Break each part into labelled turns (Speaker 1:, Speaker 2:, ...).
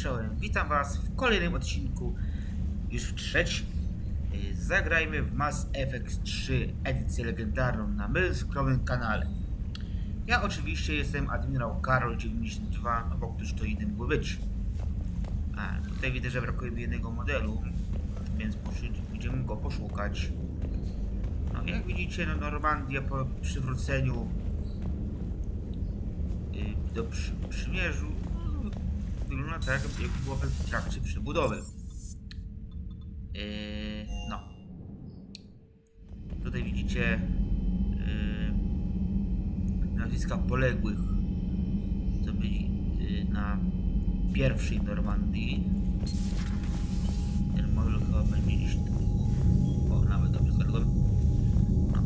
Speaker 1: czołem. Witam was w kolejnym odcinku, już w trzecim. Zagrajmy w Mass Effect 3 edycję legendarną na mym skromnym kanale. Ja oczywiście jestem admirał Karol 92, no bo któż to inny mógłby być. A tutaj widzę, że brakuje mi jednego modelu, więc będziemy go poszukać. No jak widzicie, no Normandia po przywróceniu do przymierzu wygląda tak, jak było w trakcie przebudowy. No. Tutaj widzicie nazwiska poległych, co byli na pierwszej Normandii. Ten model chyba będzie gdzieś tu. O, nawet dobrze zgadłem. No.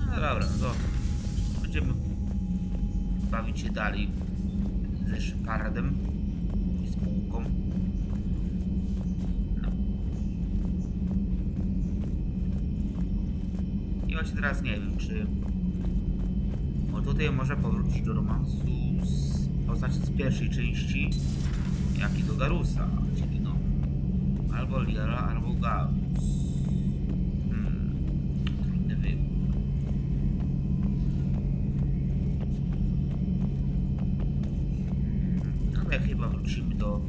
Speaker 1: No dobra, no to będziemy bawić się dalej ze Shepardem i spółką. No. I właśnie teraz nie wiem, czy... Bo tutaj można powrócić do romansu z postaci z pierwszej części, jak i do Garusa, czyli no albo Liara, albo Garus. Trudny wybór. No my chyba wrócimy do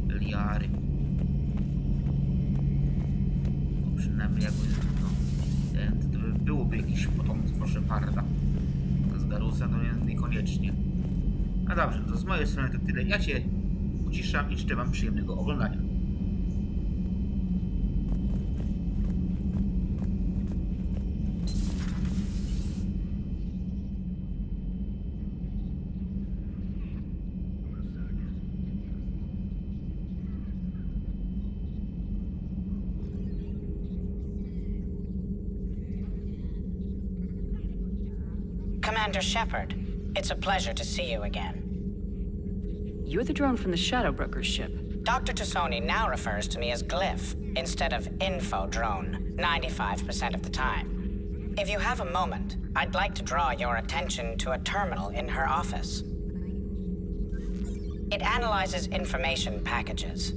Speaker 1: Liary. Bo przynajmniej jakby no, to byłoby jakieś potomstwo Sheparda. Z Garusa to niekoniecznie. No dobrze, to z mojej strony to tyle. Ja cię uciszam i życzę wam przyjemnego oglądania.
Speaker 2: Commander Shepard, it's a pleasure to see you again.
Speaker 3: You're the drone from the Shadow Broker's ship.
Speaker 2: Dr. Tassoni now refers to me as Glyph instead of Info Drone, 95% of the time. If you have a moment, I'd like to draw your attention to a terminal in her office. It analyzes information packages.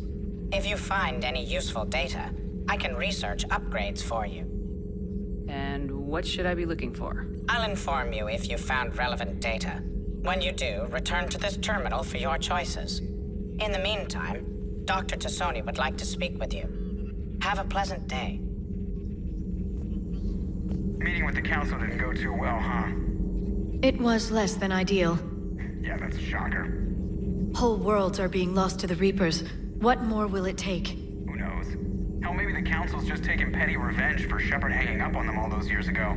Speaker 2: If you find any useful data, I can research upgrades for you.
Speaker 3: And what should I be looking for?
Speaker 2: I'll inform you if you found relevant data. When you do, return to this terminal for your choices. In the meantime, Dr. Tassoni would like to speak with you. Have a pleasant day.
Speaker 4: Meeting with the council didn't go too well, huh?
Speaker 5: It was less than ideal.
Speaker 4: Yeah, that's a shocker.
Speaker 5: Whole worlds are being lost to the Reapers. What more will it take?
Speaker 4: Who knows? Hell, maybe the council's just taking petty revenge for Shepard hanging up on them all those years ago.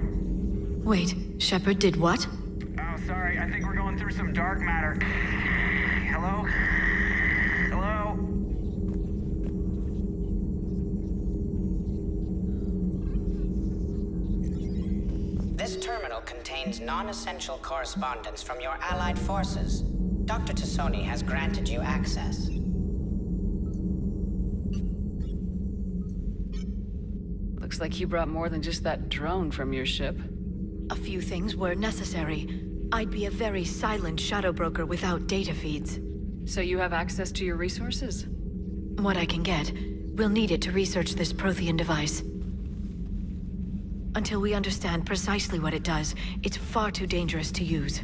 Speaker 5: Wait, Shepard did what?
Speaker 4: Oh, sorry, I think we're going through some dark matter. Hello? Hello?
Speaker 2: This terminal contains non-essential correspondence from your allied forces. Dr. Tassoni has granted you access.
Speaker 3: Looks like you brought more than just that drone from your ship.
Speaker 5: A few things were necessary. I'd be a very silent shadow broker without data feeds.
Speaker 3: So you have access to your resources?
Speaker 5: What I can get, we'll need it to research this Prothean device. Until we understand precisely what it does, it's far too dangerous to use.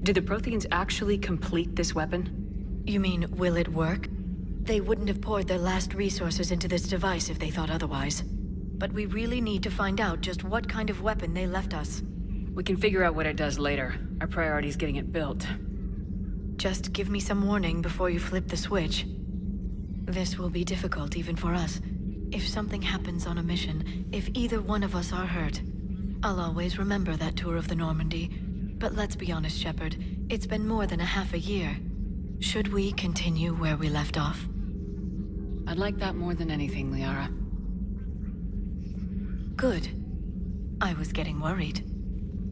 Speaker 3: Did the Protheans actually complete this weapon?
Speaker 5: You mean, will it work? They wouldn't have poured their last resources into this device if they thought otherwise. But we really need to find out just what kind of weapon they left us.
Speaker 3: We can figure out what it does later. Our priority is getting it built.
Speaker 5: Just give me some warning before you flip the switch. This will be difficult even for us. If something happens on a mission, if either one of us are hurt, I'll always remember that tour of the Normandy. But let's be honest, Shepard, it's been more than a half a year. Should we continue where we left off?
Speaker 3: I'd like that more than anything, Liara.
Speaker 5: Good. I was getting worried.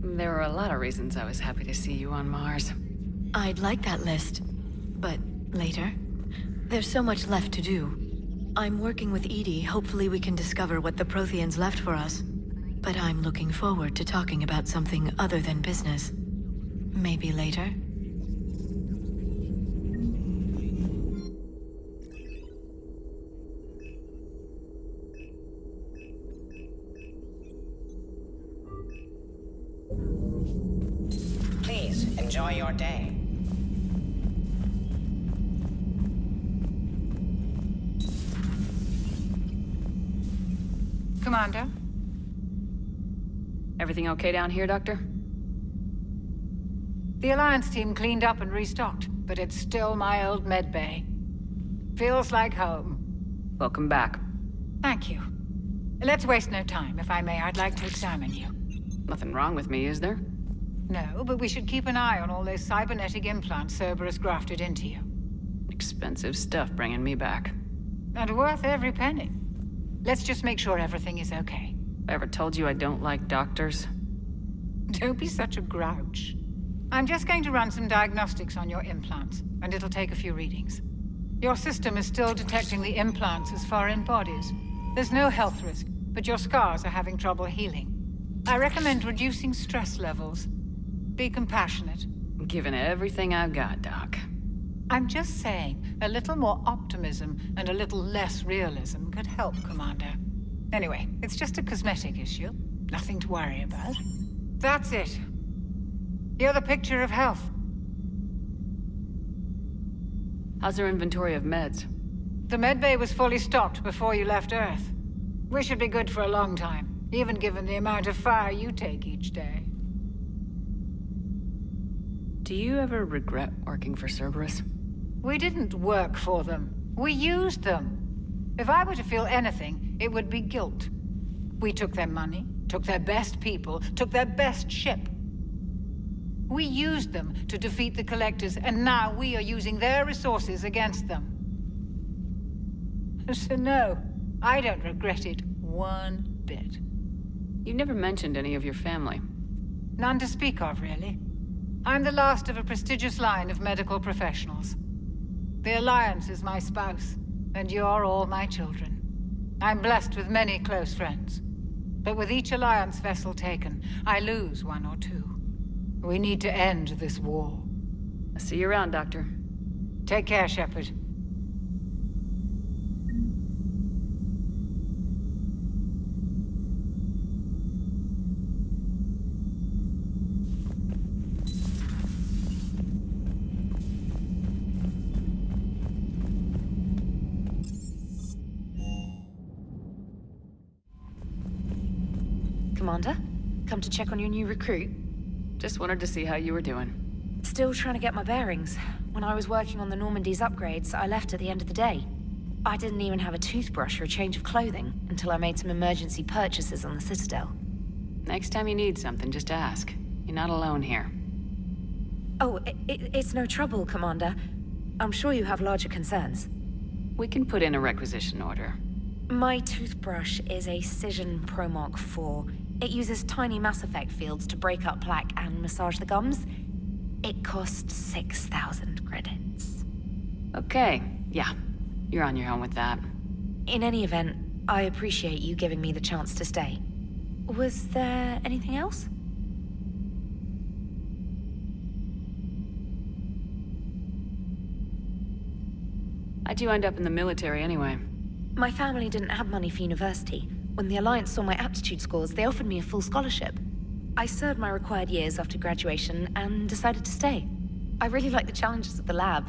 Speaker 3: There were a lot of reasons I was happy to see you on Mars.
Speaker 5: I'd like that list. But later? There's so much left to do. I'm working with Edie. Hopefully we can discover what the Protheans left for us. but I'm looking forward to talking about something other than business. Maybe later?
Speaker 2: Please, enjoy your day.
Speaker 6: Commander?
Speaker 3: Everything okay down here, Doctor?
Speaker 6: The Alliance team cleaned up and restocked, but it's still my old medbay. Feels like home.
Speaker 3: Welcome back.
Speaker 6: Thank you. Let's waste no time. If I may, I'd like to examine you.
Speaker 3: Nothing wrong with me, is there?
Speaker 6: No, but we should keep an eye on all those cybernetic implants Cerberus grafted into you.
Speaker 3: Expensive stuff bringing me back.
Speaker 6: And worth every penny. Let's just make sure everything is okay.
Speaker 3: I ever told you I don't like doctors?
Speaker 6: Don't be such a grouch. I'm just going to run some diagnostics on your implants, and it'll take a few readings. Your system is still detecting the implants as foreign bodies. There's no health risk, but your scars are having trouble healing. I recommend reducing stress levels. Be compassionate.
Speaker 3: Given everything I've got, Doc.
Speaker 6: I'm just saying, a little more optimism and a little less realism could help, Commander. Anyway, it's just a cosmetic issue. Nothing to worry about. That's it. You're the picture of health.
Speaker 3: How's our inventory of meds?
Speaker 6: The medbay was fully stocked before you left Earth. We should be good for a long time, even given the amount of fire you take each day.
Speaker 3: Do you ever regret working for Cerberus?
Speaker 6: We didn't work for them. We used them. If I were to feel anything, it would be guilt. We took their money, took their best people, took their best ship. We used them to defeat the Collectors, and now we are using their resources against them. So no, I don't regret it one bit.
Speaker 3: You never mentioned any of your family.
Speaker 6: None to speak of, really. I'm the last of a prestigious line of medical professionals. The Alliance is my spouse, and you're all my children. I'm blessed with many close friends. But with each Alliance vessel taken, I lose one or two. We need to end this war.
Speaker 3: I'll see you around, Doctor.
Speaker 6: Take care, Shepard.
Speaker 7: Commander, come to check on your new recruit.
Speaker 3: Just wanted to see how you were doing.
Speaker 7: Still trying to get my bearings. When I was working on the Normandy's upgrades, I left at the end of the day. I didn't even have a toothbrush or a change of clothing until I made some emergency purchases on the Citadel.
Speaker 3: Next time you need something, just ask. You're not alone here.
Speaker 7: Oh, it's no trouble, Commander. I'm sure you have larger concerns.
Speaker 3: We can put in a requisition order.
Speaker 7: My toothbrush is a Cision Pro Mark IV. It uses tiny Mass Effect fields to break up plaque and massage the gums. It costs 6,000 credits.
Speaker 3: Okay, yeah. You're on your own with that.
Speaker 7: In any event, I appreciate you giving me the chance to stay. Was there anything else?
Speaker 3: How'd you end up in the military anyway?
Speaker 7: My family didn't have money for university. When the Alliance saw my aptitude scores, they offered me a full scholarship. I served my required years after graduation and decided to stay. I really like the challenges of the lab.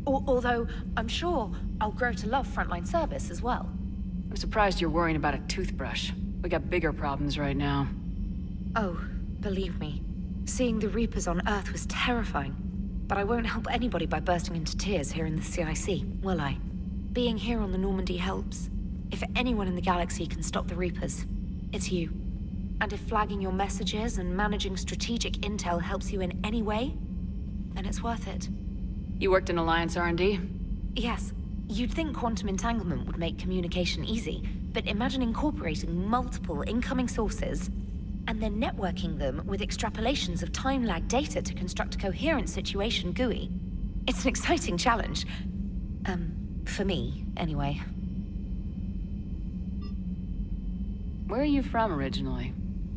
Speaker 7: Although, I'm sure I'll grow to love frontline service as well.
Speaker 3: I'm surprised you're worrying about a toothbrush. We got bigger problems right now.
Speaker 7: Oh, believe me. Seeing the Reapers on Earth was terrifying. But I won't help anybody by bursting into tears here in the CIC, will I? Being here on the Normandy helps. If anyone in the galaxy can stop the Reapers, it's you. And if flagging your messages and managing strategic intel helps you in any way, then it's worth it.
Speaker 3: You worked in Alliance R&D?
Speaker 7: Yes. You'd think quantum entanglement would make communication easy, but imagine incorporating multiple incoming sources and then networking them with extrapolations of time-lag data to construct a coherent situation GUI. It's an exciting challenge. For me, anyway.
Speaker 3: Where are you from originally?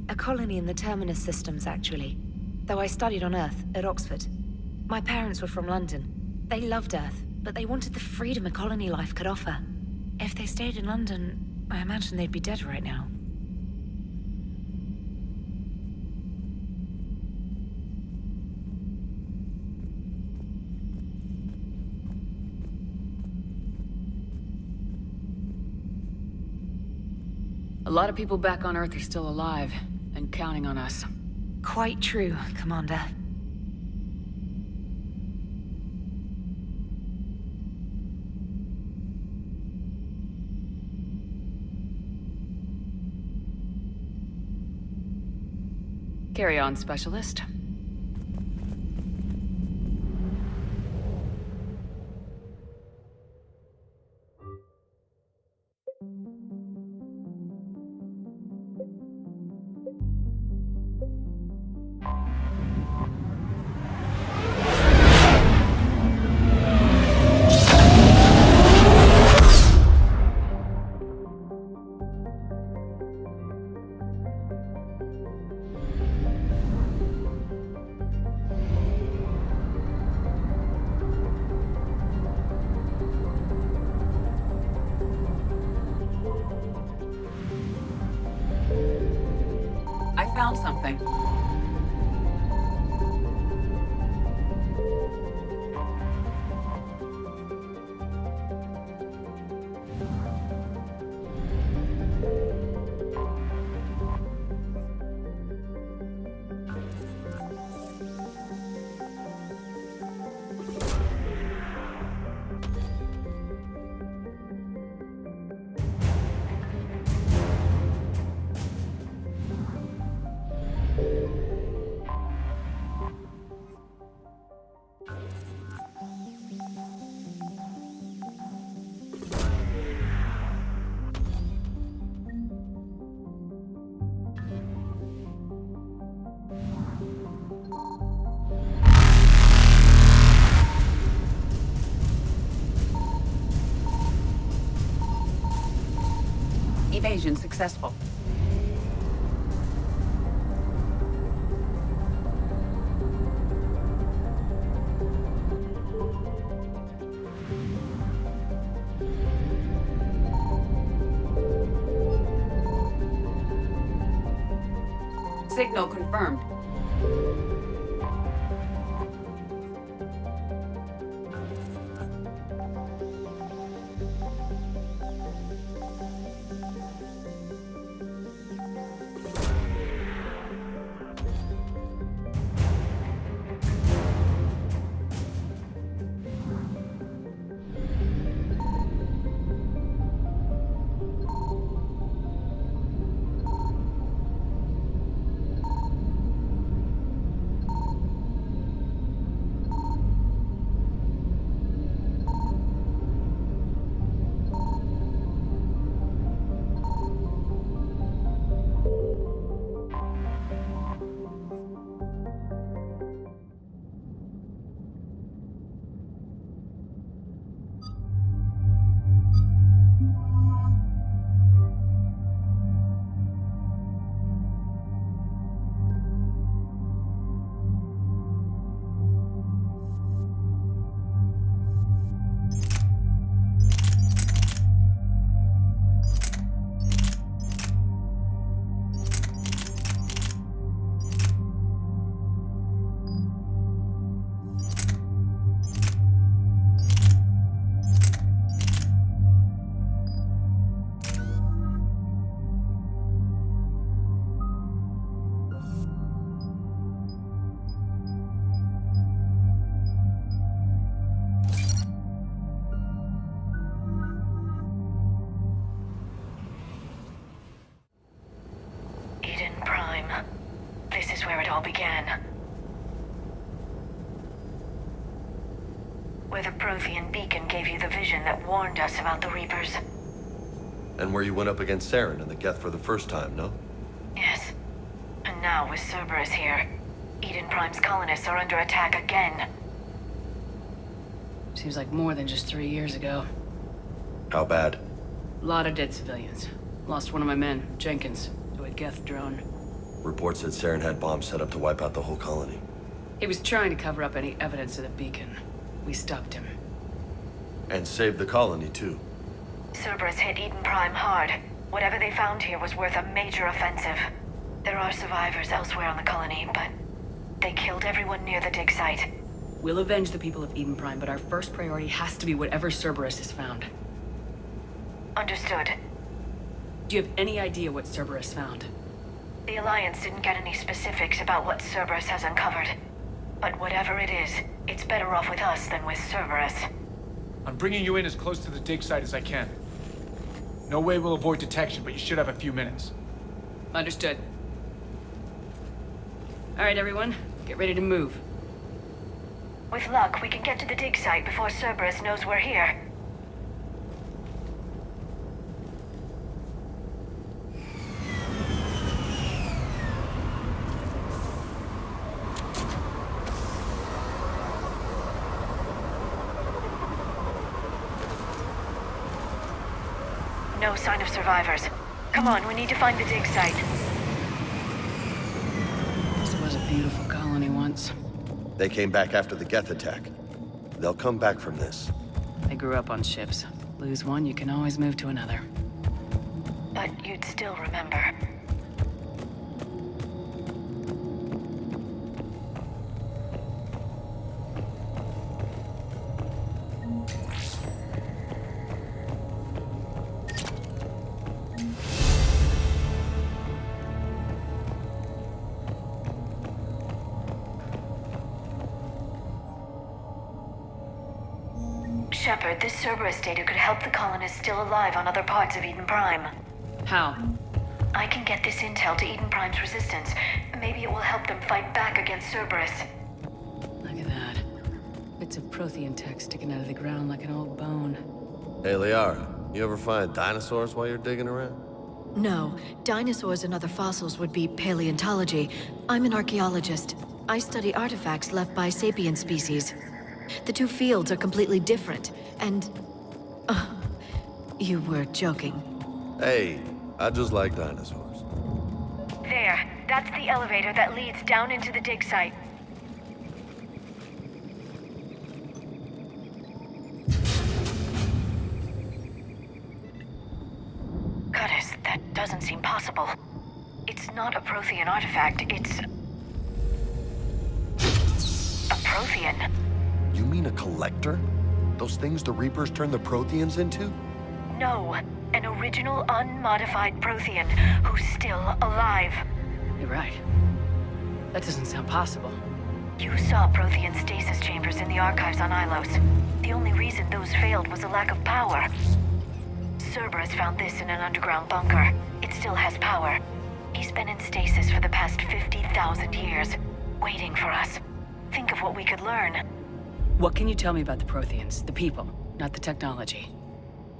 Speaker 7: A colony in the Terminus systems, actually. Though I studied on Earth, at Oxford. My parents were from London. They loved Earth, but they wanted the freedom a colony life could offer. If they stayed in London, I imagine they'd be dead right now.
Speaker 3: A lot of people back on Earth are still alive, and counting on us.
Speaker 7: Quite true, Commander.
Speaker 3: Carry on, Specialist. I found something. Evasion successful. Signal confirmed.
Speaker 5: This is where it all began. Where the Prothean beacon gave you the vision that warned us about the Reapers.
Speaker 8: And where you went up against Saren and the Geth for the first time, no?
Speaker 5: Yes. And now with Cerberus here, Eden Prime's colonists are under attack again.
Speaker 3: Seems like more than just 3 years ago.
Speaker 8: How bad?
Speaker 3: A lot of dead civilians. Lost one of my men, Jenkins, to a Geth drone.
Speaker 8: Reports said Saren had bombs set up to wipe out the whole colony.
Speaker 3: He was trying to cover up any evidence of the beacon. We stopped him.
Speaker 8: And saved the colony, too.
Speaker 5: Cerberus hit Eden Prime hard. Whatever they found here was worth a major offensive. There are survivors elsewhere on the colony, but they killed everyone near the dig site.
Speaker 3: We'll avenge the people of Eden Prime, but our first priority has to be whatever Cerberus has found.
Speaker 5: Understood.
Speaker 3: Do you have any idea what Cerberus found?
Speaker 5: The Alliance didn't get any specifics about what Cerberus has uncovered. But whatever it is, it's better off with us than with Cerberus.
Speaker 9: I'm bringing you in as close to the dig site as I can. No way we'll avoid detection, but you should have a few minutes.
Speaker 3: Understood. All right, everyone. Get ready to move.
Speaker 5: With luck, we can get to the dig site before Cerberus knows we're here. No sign of survivors. Come on, we need to find the dig site.
Speaker 3: This was a beautiful colony once.
Speaker 8: They came back after the Geth attack. They'll come back from this.
Speaker 3: I grew up on ships. Lose one, you can always move to another.
Speaker 5: But you'd still remember. Shepard, this Cerberus data could help the colonists still alive on other parts of Eden Prime.
Speaker 3: How?
Speaker 5: I can get this intel to Eden Prime's resistance. Maybe it will help them fight back against Cerberus.
Speaker 3: Look at that. Bits of Prothean tech sticking out of the ground like an old bone.
Speaker 8: Hey, Liara, you ever find dinosaurs while you're digging around?
Speaker 5: No, dinosaurs and other fossils would be paleontology. I'm an archaeologist. I study artifacts left by sapient species. The two fields are completely different, and... you were joking.
Speaker 8: Hey, I just like dinosaurs.
Speaker 5: There. That's the elevator that leads down into the dig site. Goddess, that doesn't seem possible. It's not a Prothean artifact, it's... a Prothean.
Speaker 8: You mean a collector? Those things the Reapers turned the Protheans into?
Speaker 5: No, an original unmodified Prothean who's still alive.
Speaker 3: You're right. That doesn't sound possible.
Speaker 5: You saw Prothean stasis chambers in the archives on Ilos. The only reason those failed was a lack of power. Cerberus found this in an underground bunker. It still has power. He's been in stasis for the past 50,000 years, waiting for us. Think of what we could learn.
Speaker 3: What can you tell me about the Protheans? The people, not the technology.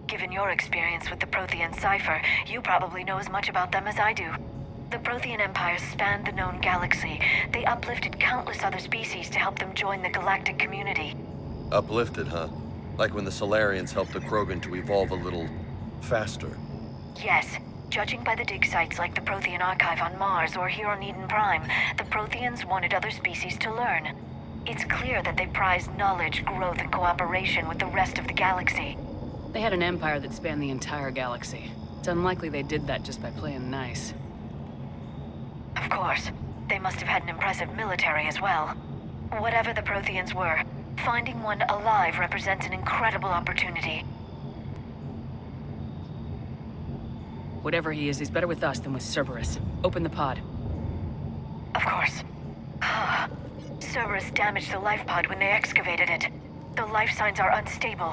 Speaker 5: Given your experience with the Prothean cipher, you probably know as much about them as I do. The Prothean Empire spanned the known galaxy. They uplifted countless other species to help them join the galactic community.
Speaker 8: Uplifted, huh? Like when the Solarians helped the Krogan to evolve a little... faster.
Speaker 5: Yes. Judging by the dig sites like the Prothean Archive on Mars or here on Eden Prime, the Protheans wanted other species to learn. It's clear that they prized knowledge, growth, and cooperation with the rest of the galaxy.
Speaker 3: They had an empire that spanned the entire galaxy. It's unlikely they did that just by playing nice.
Speaker 5: Of course. They must have had an impressive military as well. Whatever the Protheans were, finding one alive represents an incredible opportunity.
Speaker 3: Whatever he is, he's better with us than with Cerberus. Open the pod.
Speaker 5: Of course. Cerberus damaged the life pod when they excavated it. The life signs are unstable.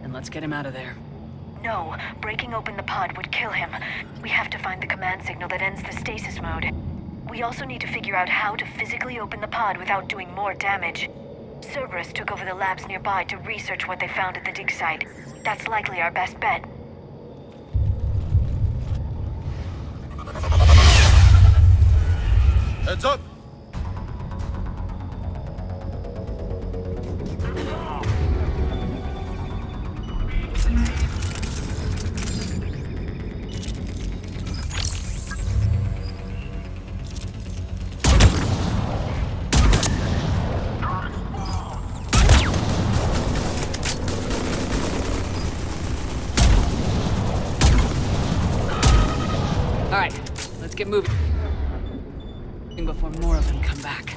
Speaker 3: And let's get him out of there.
Speaker 5: No, breaking open the pod would kill him. We have to find the command signal that ends the stasis mode. We also need to figure out how to physically open the pod without doing more damage. Cerberus took over the labs nearby to research what they found at the dig site. That's likely our best bet.
Speaker 8: Heads up!
Speaker 3: get moving before more of them come back.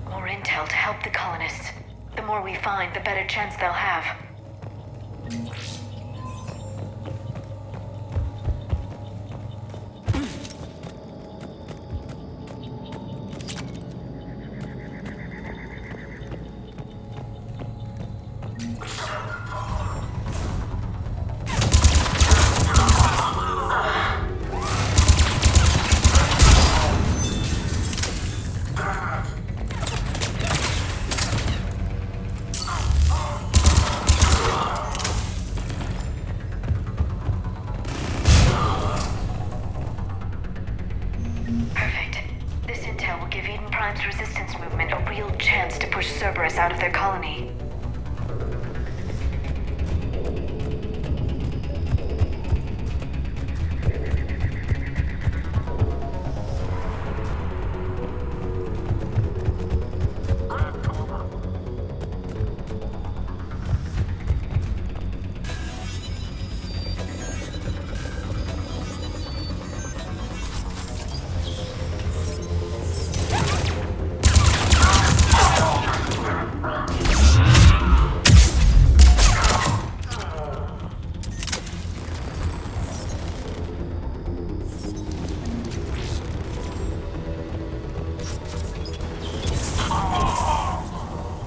Speaker 5: More intel to help the colonists. The more we find, the better chance they'll have. Perfect. This intel will give Eden Prime's resistance movement a real chance to push Cerberus out of their colony.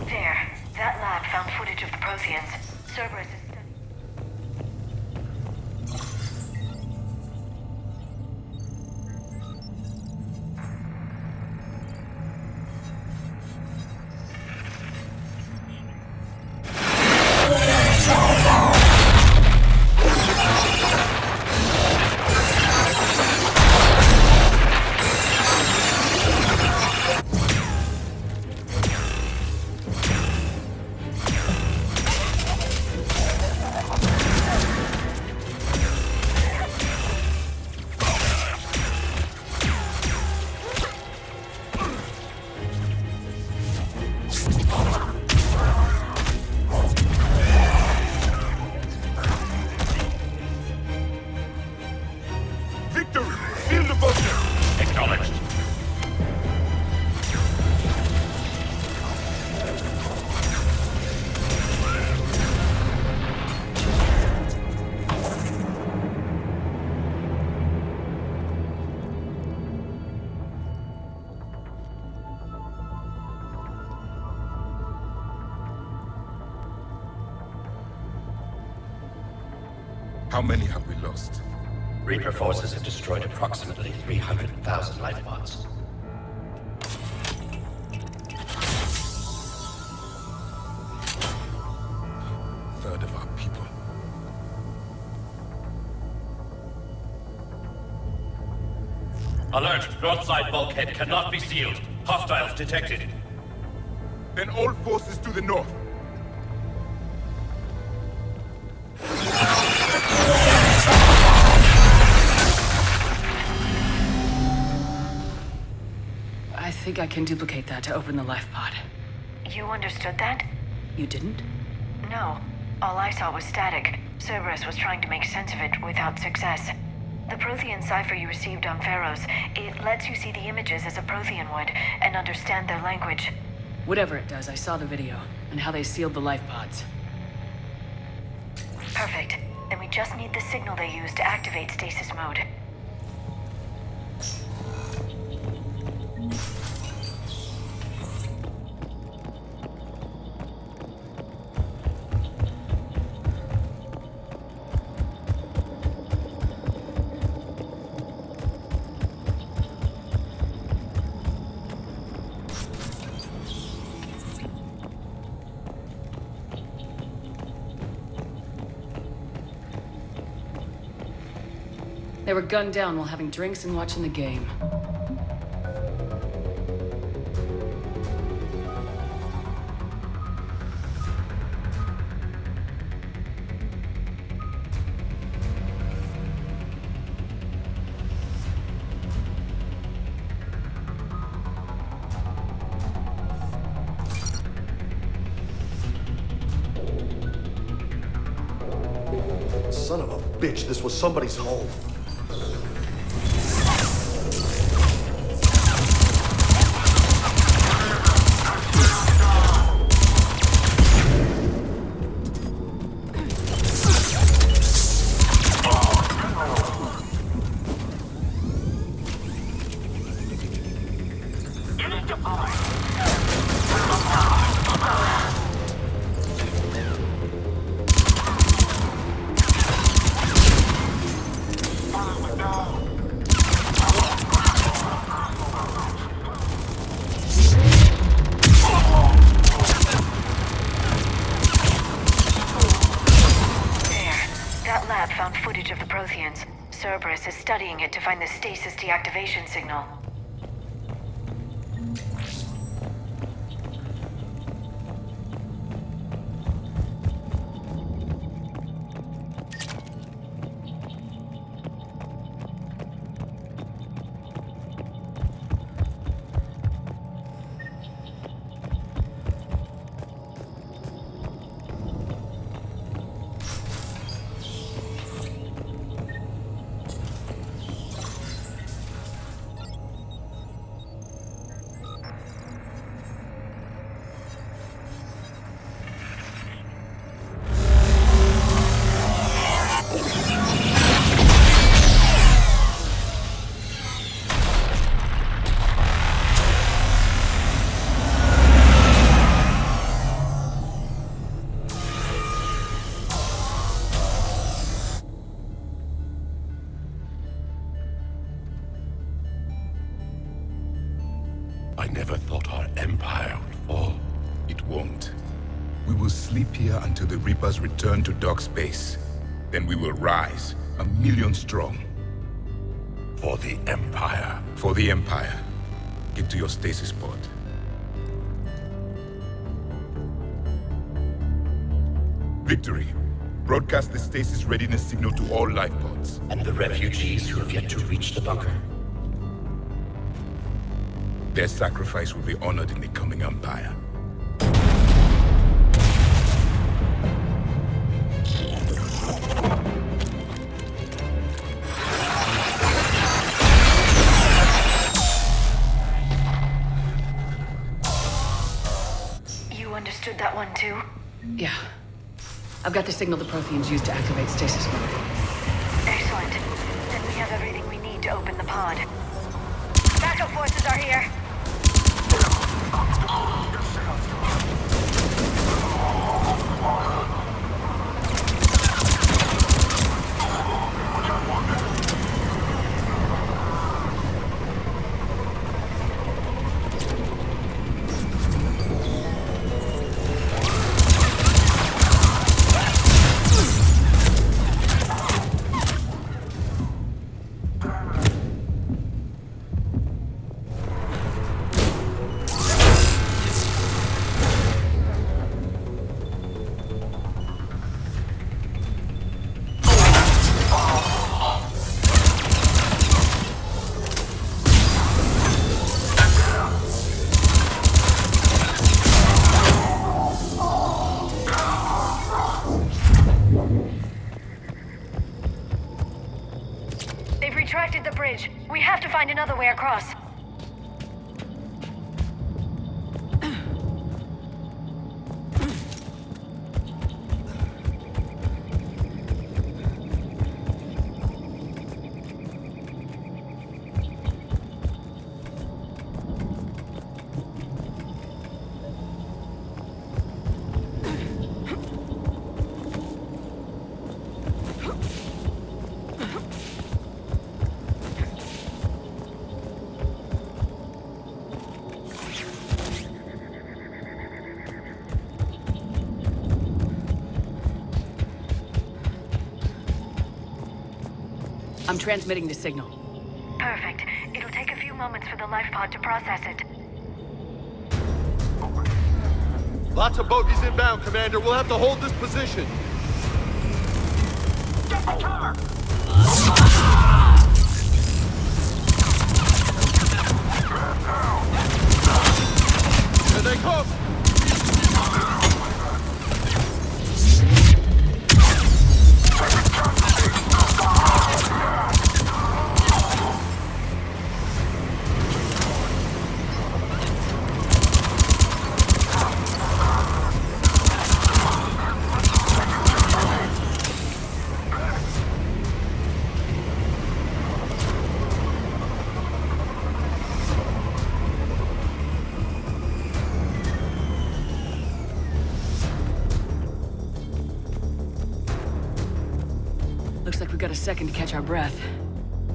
Speaker 5: There. That lab found footage of the Protheans. Cerberus is studying.
Speaker 10: How many have we lost?
Speaker 11: Reaper forces have destroyed approximately 300,000 life pods.
Speaker 10: Third of our people.
Speaker 11: Alert! Northside bulkhead cannot be sealed. Hostiles detected.
Speaker 10: Then all forces to the north.
Speaker 3: I think I can duplicate that to open the life pod.
Speaker 5: You understood that?
Speaker 3: You didn't?
Speaker 5: No. All I saw was static. Cerberus was trying to make sense of it without success. The Prothean cipher you received on Pharaohs, it lets you see the images as a Prothean would, and understand their language.
Speaker 3: Whatever it does, I saw the video, and how they sealed the life pods.
Speaker 5: Perfect. Then we just need the signal they use to activate stasis mode.
Speaker 3: They were gunned down while having drinks and watching the game.
Speaker 12: bitch, this was somebody's home.
Speaker 5: Cerberus is studying it to find the stasis deactivation signal.
Speaker 10: I never thought our empire would fall. It won't. We will sleep here until the Reapers return to dark space. Then we will rise, 1,000,000 strong. For the Empire. For the Empire. Get to your stasis pod. Victory. Broadcast the stasis readiness signal to all life pods.
Speaker 11: And the refugees who have yet to reach the bunker.
Speaker 10: Their sacrifice will be honored in the coming Empire.
Speaker 5: You understood that one too?
Speaker 3: Yeah. I've got the signal the Protheans used to activate stasis mode.
Speaker 5: Excellent. Then we have everything we need to open the pod. Backup forces are here. They've retracted the bridge. We have to find another way across.
Speaker 3: I'm transmitting the signal.
Speaker 5: Perfect. It'll take a few moments for the life pod to process it.
Speaker 8: Lots of bogies inbound, Commander. We'll have to hold this position.
Speaker 4: Get the cover!
Speaker 8: Here they come!
Speaker 3: second to catch our breath.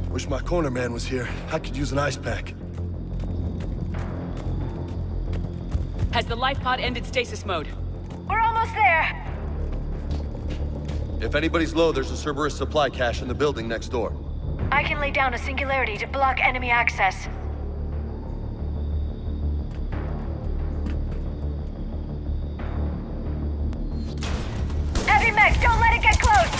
Speaker 12: Wish my corner man was here. I could use an ice pack.
Speaker 3: Has the life pod ended stasis mode?
Speaker 5: We're almost there!
Speaker 8: If anybody's low, there's a Cerberus supply cache in the building next door.
Speaker 5: I can lay down a singularity to block enemy access. Heavy mech, don't let it get close!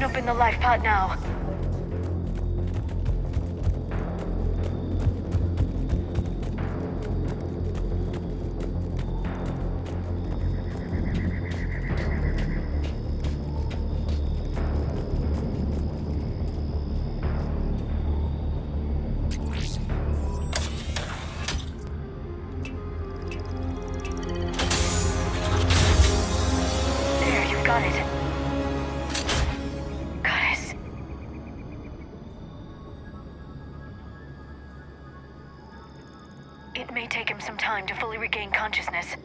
Speaker 5: Open the life pod now. There, you've got it. It may take him some time to fully regain consciousness.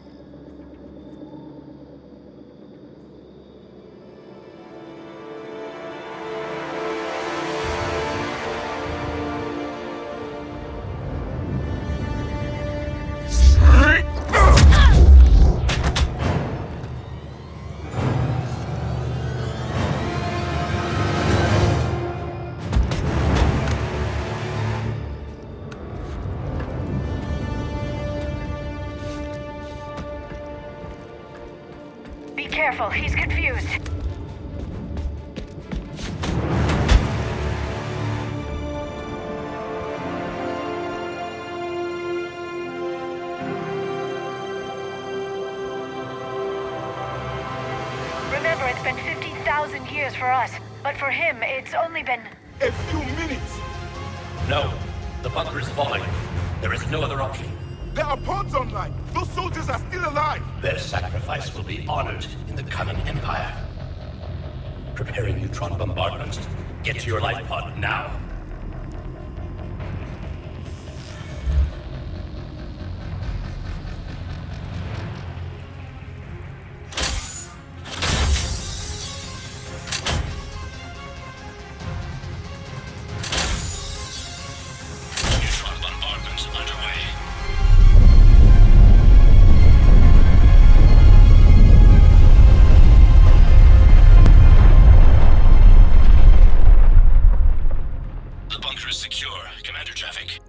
Speaker 5: Be careful, he's confused. Remember, it's been 50,000 years for us, but for him, it's only been...
Speaker 10: A few minutes!
Speaker 11: No. The bunker is falling. There is no other option.
Speaker 10: There are pods online! Those soldiers are still alive!
Speaker 11: Their sacrifice will be honored in the coming Empire. Preparing neutron bombardment. Get to your life pod now. Neutron bombardment underway. The bunker is secure. Commander traffic.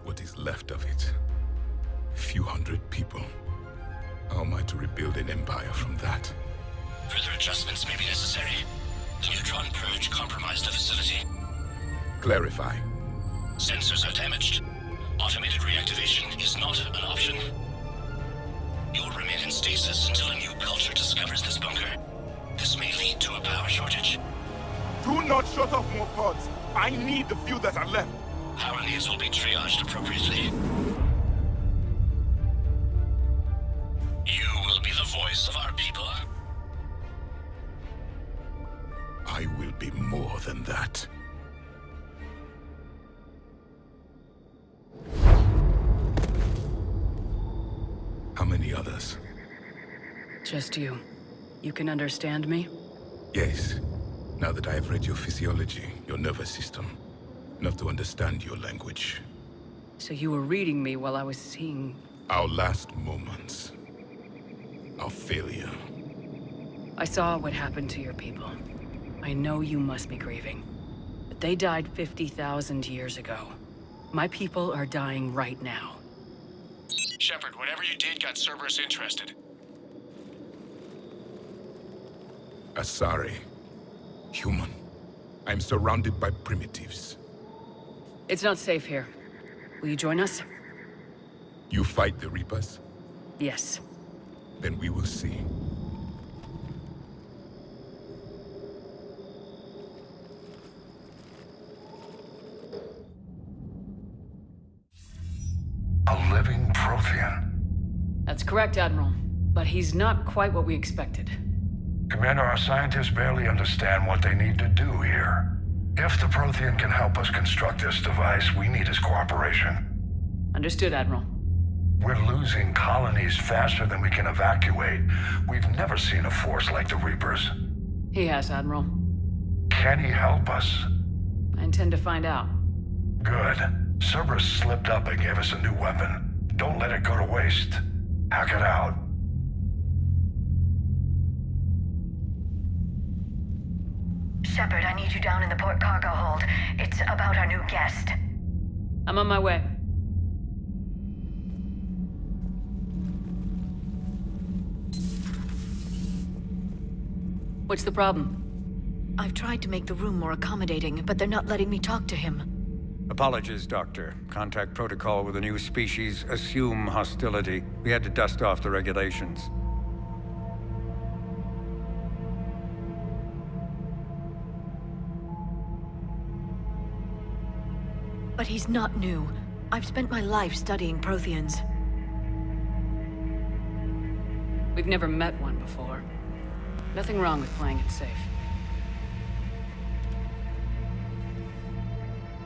Speaker 10: What is left of it? A few hundred people. How am I to rebuild an empire from that?
Speaker 11: Further adjustments may be necessary. The neutron purge compromised the facility.
Speaker 10: Clarify.
Speaker 11: Sensors are damaged. Automated reactivation is not an option. You'll remain in stasis until a new culture discovers this bunker. This may lead to a power shortage.
Speaker 10: Do not shut off more pods! I need the few that are left!
Speaker 11: Power needs will be triaged appropriately. You will be the voice of our people.
Speaker 10: I will be more than that. How many others?
Speaker 3: Just you. You can understand me?
Speaker 10: Yes. Now that I have read your physiology, your nervous system, enough to understand your language.
Speaker 3: So you were reading me while I was seeing...
Speaker 10: Our last moments. Our failure.
Speaker 3: I saw what happened to your people. I know you must be grieving. But they died 50,000 years ago. My people are dying right now.
Speaker 9: Shepard, whatever you did got Cerberus interested.
Speaker 10: Asari. Human. I'm surrounded by primitives.
Speaker 3: It's not safe here. Will you join us?
Speaker 10: You fight the Reapers?
Speaker 3: Yes.
Speaker 10: Then we will see.
Speaker 13: Prothean.
Speaker 3: That's correct, Admiral. But he's not quite what we expected.
Speaker 13: Commander, our scientists barely understand what they need to do here. If the Prothean can help us construct this device, we need his cooperation.
Speaker 3: Understood, Admiral.
Speaker 13: We're losing colonies faster than we can evacuate. We've never seen a force like the Reapers.
Speaker 3: He has, Admiral.
Speaker 13: Can he help us?
Speaker 3: I intend to find out.
Speaker 13: Good. Cerberus slipped up and gave us a new weapon. Don't let it go to waste. Hack it out.
Speaker 14: Shepard, I need you down in the port cargo hold. It's about our new guest.
Speaker 3: I'm on my way. What's the problem?
Speaker 5: I've tried to make the room more accommodating, but they're not letting me talk to him.
Speaker 15: Apologies, Doctor. Contact protocol with a new species. Assume hostility. We had to dust off the regulations.
Speaker 5: But he's not new. I've spent my life studying Protheans.
Speaker 3: We've never met one before. Nothing wrong with playing it safe.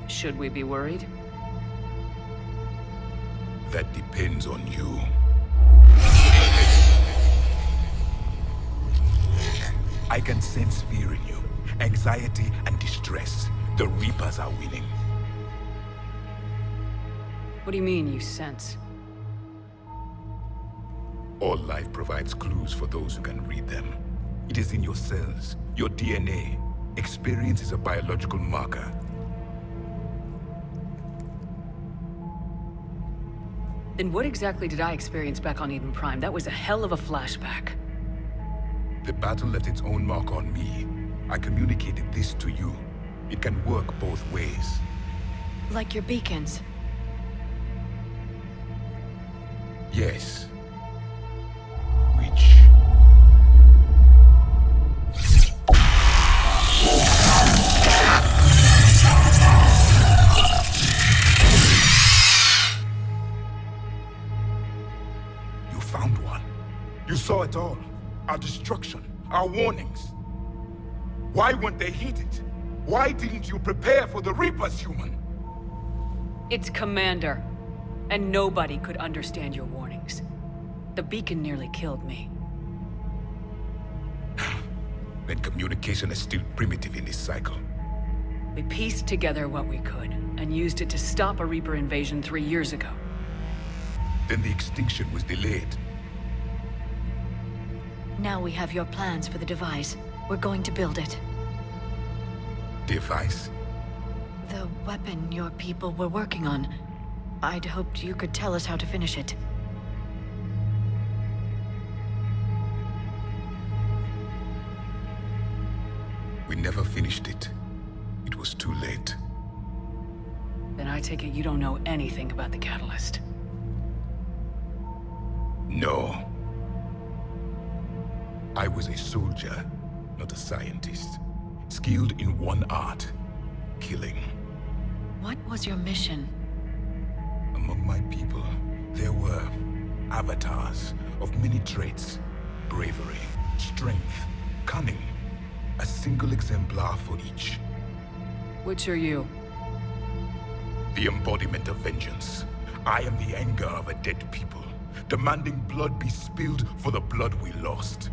Speaker 3: Should we be worried?
Speaker 10: That depends on you. I can sense fear in you. Anxiety and distress. The Reapers are winning.
Speaker 3: What do you mean, you sense?
Speaker 10: All life provides clues for those who can read them. It is in your cells, your DNA. Experience is a biological marker.
Speaker 3: Then what exactly did I experience back on Eden Prime? That was a hell of a flashback.
Speaker 10: The battle left its own mark on me. I communicated this to you. It can work both ways.
Speaker 5: Like your beacons.
Speaker 10: Yes. Which... You found one. You saw it all. Our destruction, our warnings. Why weren't they heeded? Why didn't you prepare for the Reapers, human?
Speaker 3: It's Commander. And nobody could understand your warnings. The beacon nearly killed me.
Speaker 10: Then communication is still primitive in this cycle.
Speaker 3: We pieced together what we could, and used it to stop a Reaper invasion 3 years ago.
Speaker 10: Then the extinction was delayed.
Speaker 5: Now we have your plans for the device. We're going to build it.
Speaker 10: Device?
Speaker 5: The weapon your people were working on. I'd hoped you could tell us how to finish it.
Speaker 10: We never finished it. It was too late.
Speaker 3: Then I take it you don't know anything about the catalyst.
Speaker 10: No. I was a soldier, not a scientist. Skilled in one art, killing.
Speaker 5: What was your mission?
Speaker 10: Among my people, there were avatars of many traits. Bravery, strength, cunning. A single exemplar for each.
Speaker 3: Which are you?
Speaker 10: The embodiment of vengeance. I am the anger of a dead people, demanding blood be spilled for the blood we lost.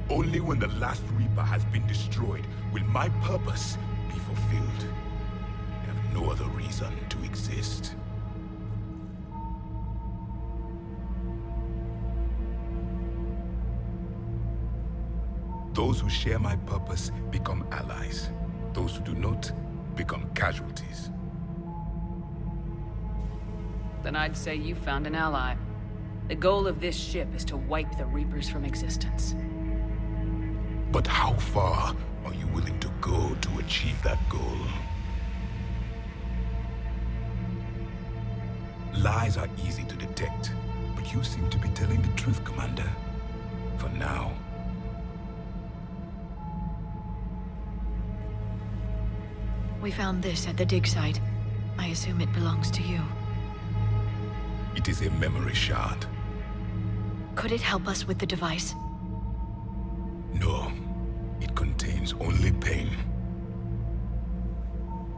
Speaker 10: Only when the last Reaper has been destroyed will my purpose be fulfilled. I have no other reason to exist. Those who share my purpose become allies. Those who do not become casualties.
Speaker 3: Then I'd say you found an ally. The goal of this ship is to wipe the Reapers from existence.
Speaker 10: But how far are you willing to go to achieve that goal? Lies are easy to detect, but you seem to be telling the truth, Commander. For now.
Speaker 5: We found this at the dig site. I assume it belongs to you.
Speaker 10: It is a memory shard.
Speaker 5: Could it help us with the device?
Speaker 10: No, it contains only pain.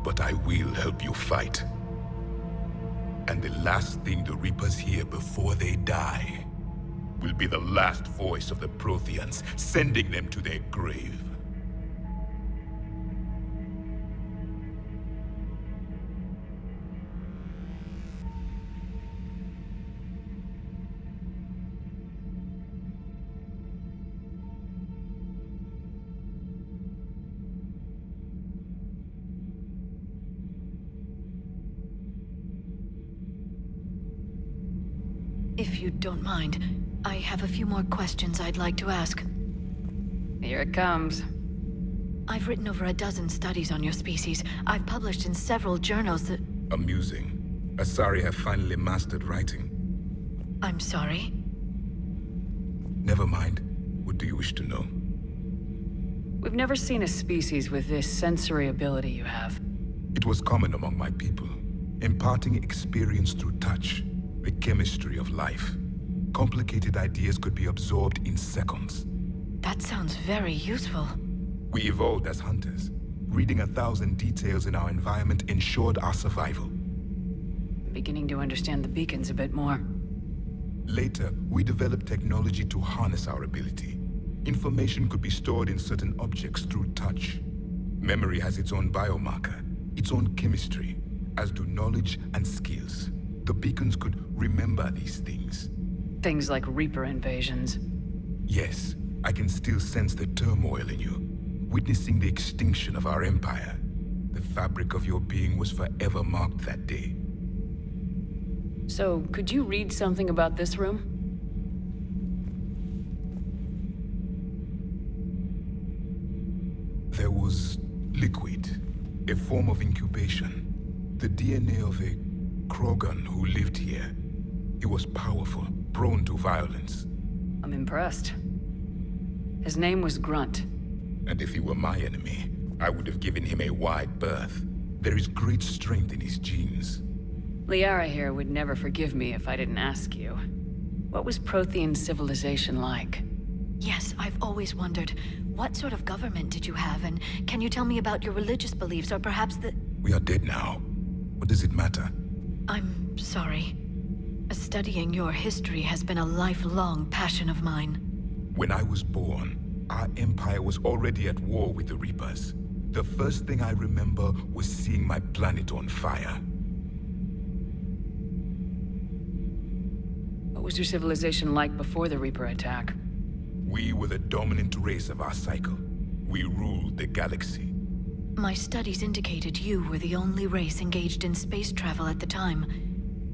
Speaker 10: But I will help you fight. And the last thing the Reapers hear before they die will be the last voice of the Protheans, sending them to their grave.
Speaker 5: If you don't mind, I have a few more questions I'd like to ask.
Speaker 3: Here it comes.
Speaker 5: I've written over a dozen studies on your species. I've published in several journals that...
Speaker 10: Amusing. Asari have finally mastered writing.
Speaker 5: I'm sorry?
Speaker 10: Never mind. What do you wish to know?
Speaker 3: We've never seen a species with this sensory ability you have.
Speaker 10: It was common among my people, imparting experience through touch, the chemistry of life. Complicated ideas could be absorbed in seconds.
Speaker 5: That sounds very useful.
Speaker 10: We evolved as hunters. Reading 1,000 details in our environment ensured our survival.
Speaker 3: I'm beginning to understand the beacons a bit more.
Speaker 10: Later, we developed technology to harness our ability. Information could be stored in certain objects through touch. Memory has its own biomarker, its own chemistry, as do knowledge and skills. The beacons could remember these things.
Speaker 3: Things like Reaper invasions.
Speaker 10: Yes, I can still sense the turmoil in you, witnessing the extinction of our empire. The fabric of your being was forever marked that day.
Speaker 3: So, could you read something about this room?
Speaker 10: There was liquid, a form of incubation. The DNA of a Krogan who lived here. He was powerful, prone to violence.
Speaker 3: I'm impressed. His name was Grunt.
Speaker 10: And if he were my enemy, I would have given him a wide berth. There is great strength in his genes.
Speaker 3: Liara here would never forgive me if I didn't ask you. What was Prothean civilization like?
Speaker 5: Yes, I've always wondered, what sort of government did you have, and can you tell me about your religious beliefs, or perhaps the...
Speaker 10: We are dead now. What does it matter?
Speaker 5: I'm sorry. Studying your history has been a lifelong passion of mine.
Speaker 10: When I was born, our empire was already at war with the Reapers. The first thing I remember was seeing my planet on fire.
Speaker 3: What was your civilization like before the Reaper attack?
Speaker 10: We were the dominant race of our cycle. We ruled the galaxy.
Speaker 5: My studies indicated you were the only race engaged in space travel at the time.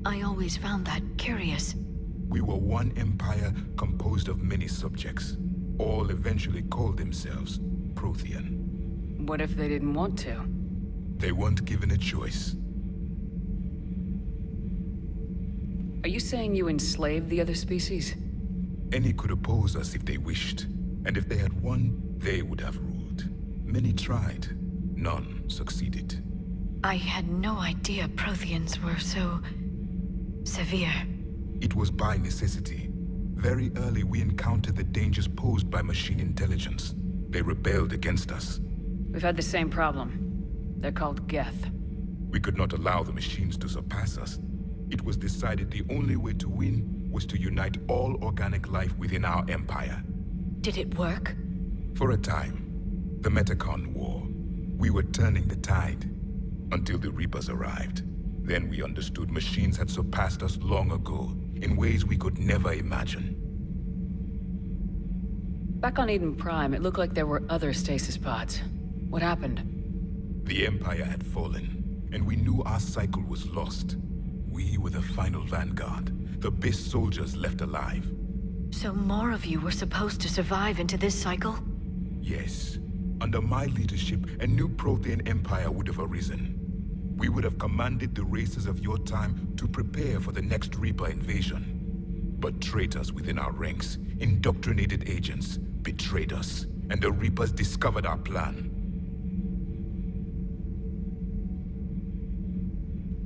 Speaker 5: I always found that curious.
Speaker 10: We were one empire composed of many subjects. All eventually called themselves Prothean.
Speaker 3: What if they didn't want to?
Speaker 10: They weren't given a choice.
Speaker 3: Are you saying you enslaved the other species?
Speaker 10: Any could oppose us if they wished. And if they had won, they would have ruled. Many tried. None succeeded.
Speaker 5: I had no idea Protheans were so... severe.
Speaker 10: It was by necessity. Very early we encountered the dangers posed by machine intelligence. They rebelled against us.
Speaker 3: We've had the same problem. They're called Geth.
Speaker 10: We could not allow the machines to surpass us. It was decided the only way to win was to unite all organic life within our empire.
Speaker 5: Did it work?
Speaker 10: For a time. The Metacon War. We were turning the tide. Until the Reapers arrived. Then we understood machines had surpassed us long ago, in ways we could never imagine.
Speaker 3: Back on Eden Prime, it looked like there were other stasis pods. What happened?
Speaker 10: The Empire had fallen, and we knew our cycle was lost. We were the final vanguard, the best soldiers left alive.
Speaker 5: So more of you were supposed to survive into this cycle?
Speaker 10: Yes. Under my leadership, a new Prothean empire would have arisen. We would have commanded the races of your time to prepare for the next Reaper invasion. But traitors within our ranks, indoctrinated agents, betrayed us, and the Reapers discovered our plan.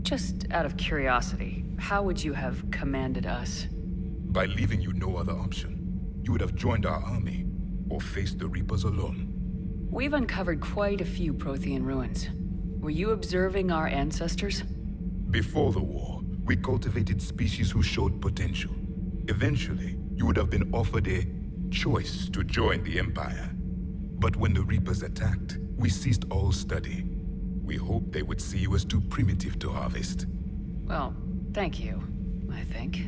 Speaker 3: Just out of curiosity, how would you have commanded us?
Speaker 10: By leaving you no other option. You would have joined our army, or faced the Reapers alone.
Speaker 3: We've uncovered quite a few Prothean ruins. Were you observing our ancestors?
Speaker 10: Before the war, we cultivated species who showed potential. Eventually, you would have been offered a choice to join the Empire. But when the Reapers attacked, we ceased all study. We hoped they would see you as too primitive to harvest.
Speaker 3: Well, thank you, I think.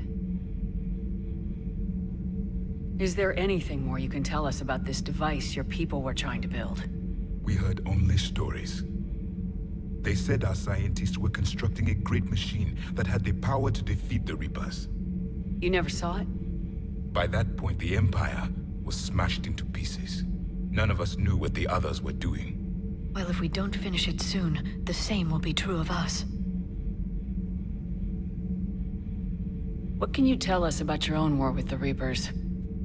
Speaker 3: Is there anything more you can tell us about this device your people were trying to build?
Speaker 10: We heard only stories. They said our scientists were constructing a great machine that had the power to defeat the Reapers.
Speaker 3: You never saw it?
Speaker 10: By that point, the Empire was smashed into pieces. None of us knew what the others were doing.
Speaker 5: Well, if we don't finish it soon, the same will be true of us.
Speaker 3: What can you tell us about your own war with the Reapers?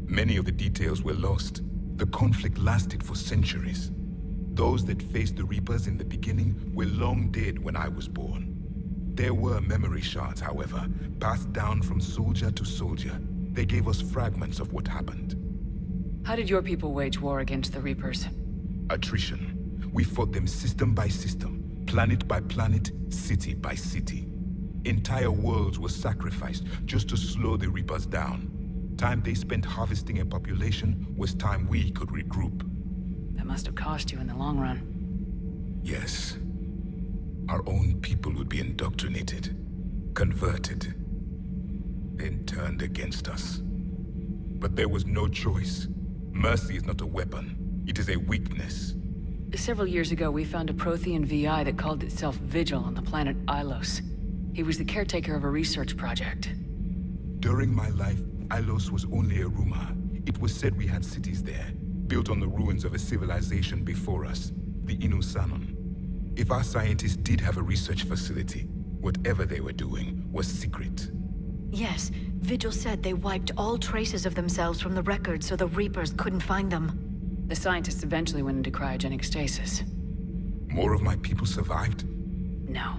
Speaker 10: Many of the details were lost. The conflict lasted for centuries. Those that faced the Reapers in the beginning were long dead when I was born. There were memory shards, however, passed down from soldier to soldier. They gave us fragments of what happened.
Speaker 3: How did your people wage war against the Reapers?
Speaker 10: Attrition. We fought them system by system, planet by planet, city by city. Entire worlds were sacrificed just to slow the Reapers down. Time they spent harvesting a population was time we could regroup.
Speaker 3: That must have cost you in the long run.
Speaker 10: Yes. Our own people would be indoctrinated, converted, then turned against us. But there was no choice. Mercy is not a weapon. It is a weakness.
Speaker 3: Several years ago, we found a Prothean VI that called itself Vigil on the planet Ilos. He was the caretaker of a research project.
Speaker 10: During my life, Ilos was only a rumor. It was said we had cities there, built on the ruins of a civilization before us, the Inusanon. If our scientists did have a research facility, whatever they were doing was secret.
Speaker 5: Yes, Vigil said they wiped all traces of themselves from the records so the Reapers couldn't find them.
Speaker 3: The scientists eventually went into cryogenic stasis.
Speaker 10: More of my people survived?
Speaker 3: No.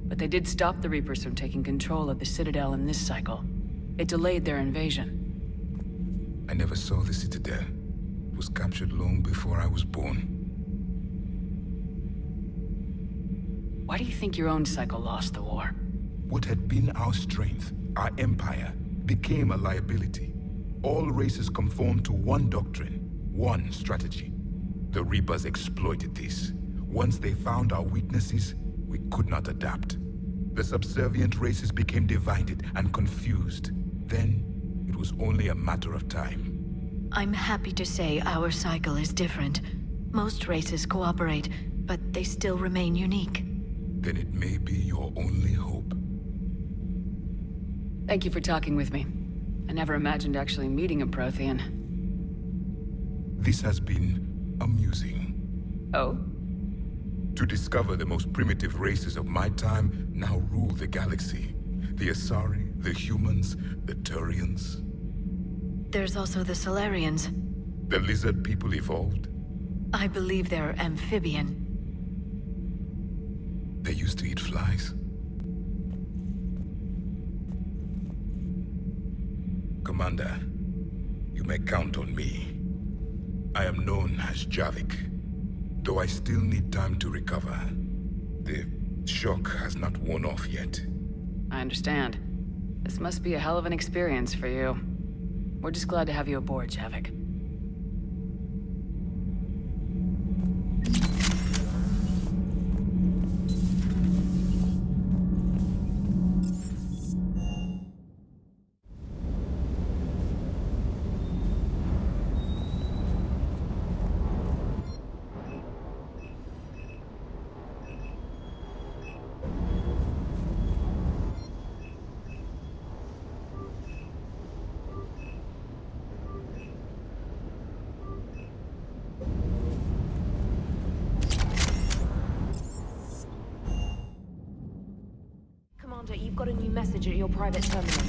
Speaker 3: But they did stop the Reapers from taking control of the Citadel in this cycle. It delayed their invasion.
Speaker 10: I never saw the Citadel. It was captured long before I was born.
Speaker 3: Why do you think your own cycle lost the war?
Speaker 10: What had been our strength, our empire, became a liability. All races conformed to one doctrine, one strategy. The Reapers exploited this. Once they found our weaknesses, we could not adapt. The subservient races became divided and confused. Then, it was only a matter of time.
Speaker 5: I'm happy to say our cycle is different. Most races cooperate, but they still remain unique.
Speaker 10: Then it may be your only hope.
Speaker 3: Thank you for talking with me. I never imagined actually meeting a Prothean.
Speaker 10: This has been amusing.
Speaker 3: Oh?
Speaker 10: To discover the most primitive races of my time now rule the galaxy. The Asari, the humans, the Turians.
Speaker 5: There's also the Solarians.
Speaker 10: The lizard people evolved?
Speaker 5: I believe they're amphibian.
Speaker 10: They used to eat flies. Commander, you may count on me. I am known as Javik, though I still need time to recover. The shock has not worn off yet.
Speaker 3: I understand. This must be a hell of an experience for you. We're just glad to have you aboard, Javik.
Speaker 7: Commander, you've got a new message at your private terminal.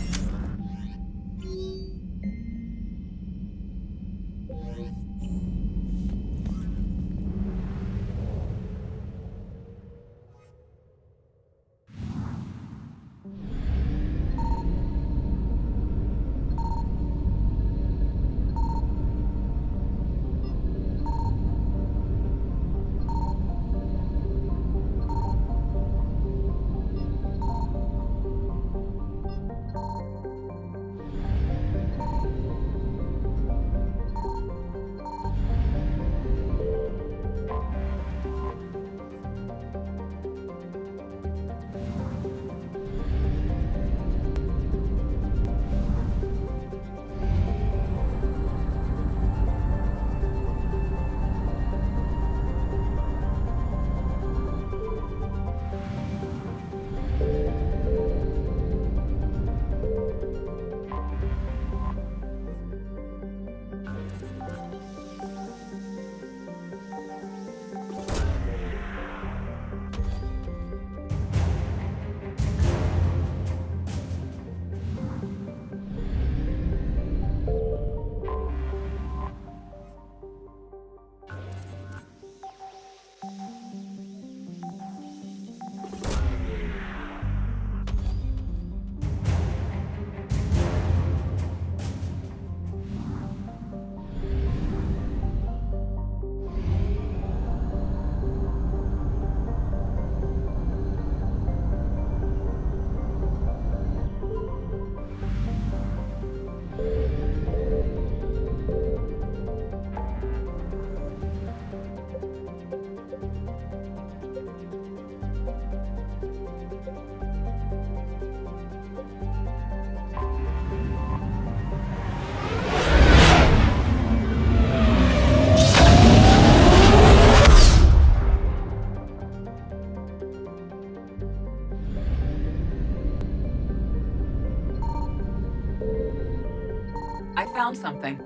Speaker 3: found something.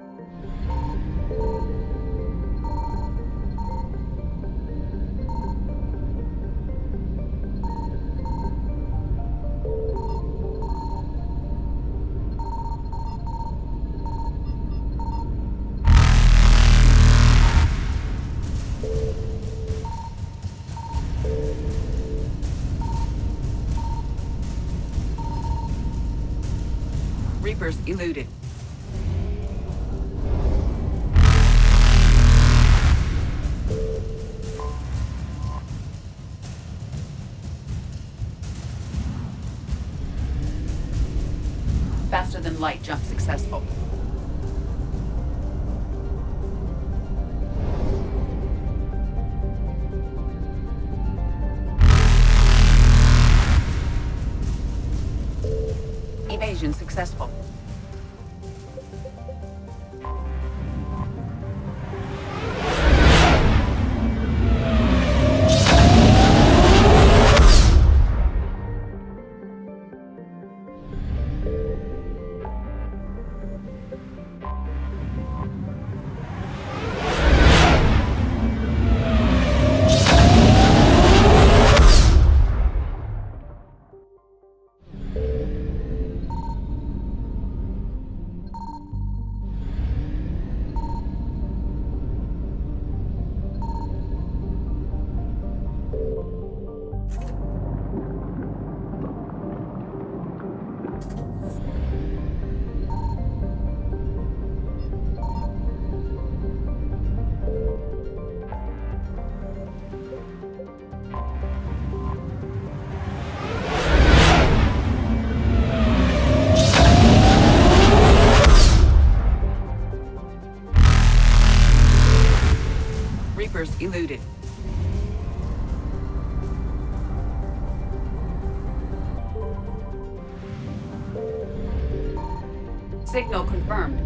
Speaker 3: Reapers eluded. Faster than light jump successful. Evasion successful. Reapers eluded. Signal confirmed.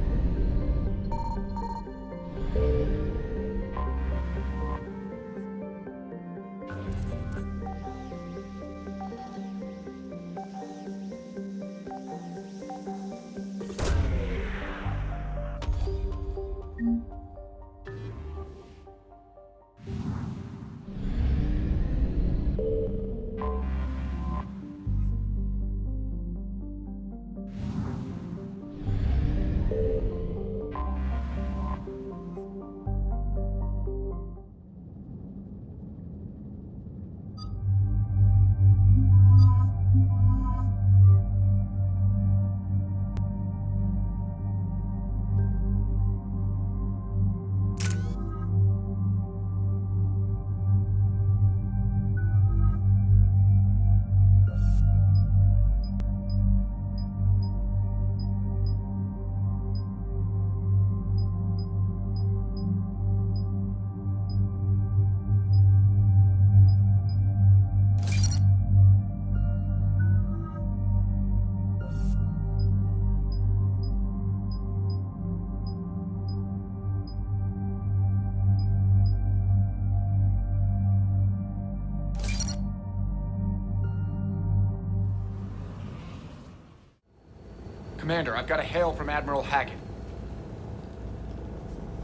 Speaker 9: Commander, I've got a hail from Admiral Hackett.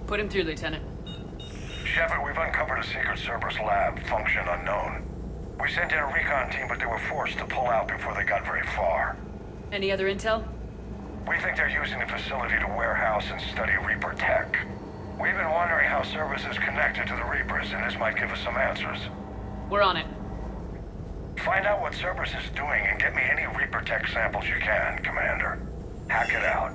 Speaker 3: Put him through, Lieutenant.
Speaker 13: Shepard, we've uncovered a secret Cerberus lab, function unknown. We sent in a recon team, but they were forced to pull out before they got very far.
Speaker 3: Any other intel?
Speaker 13: We think they're using the facility to warehouse and study Reaper tech. We've been wondering how Cerberus is connected to the Reapers, and this might give us some answers.
Speaker 3: We're on it.
Speaker 13: Find out what Cerberus is doing and get me any Reaper tech samples you can, Commander. Hack it out.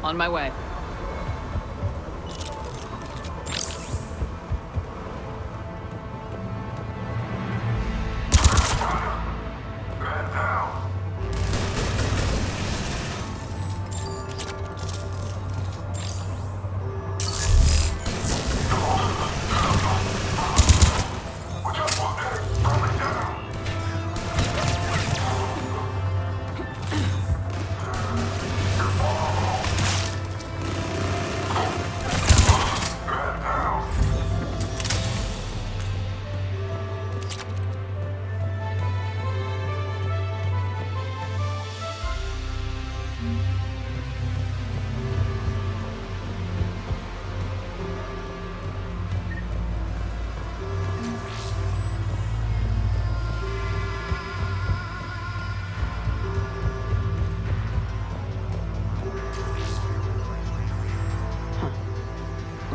Speaker 3: On my way.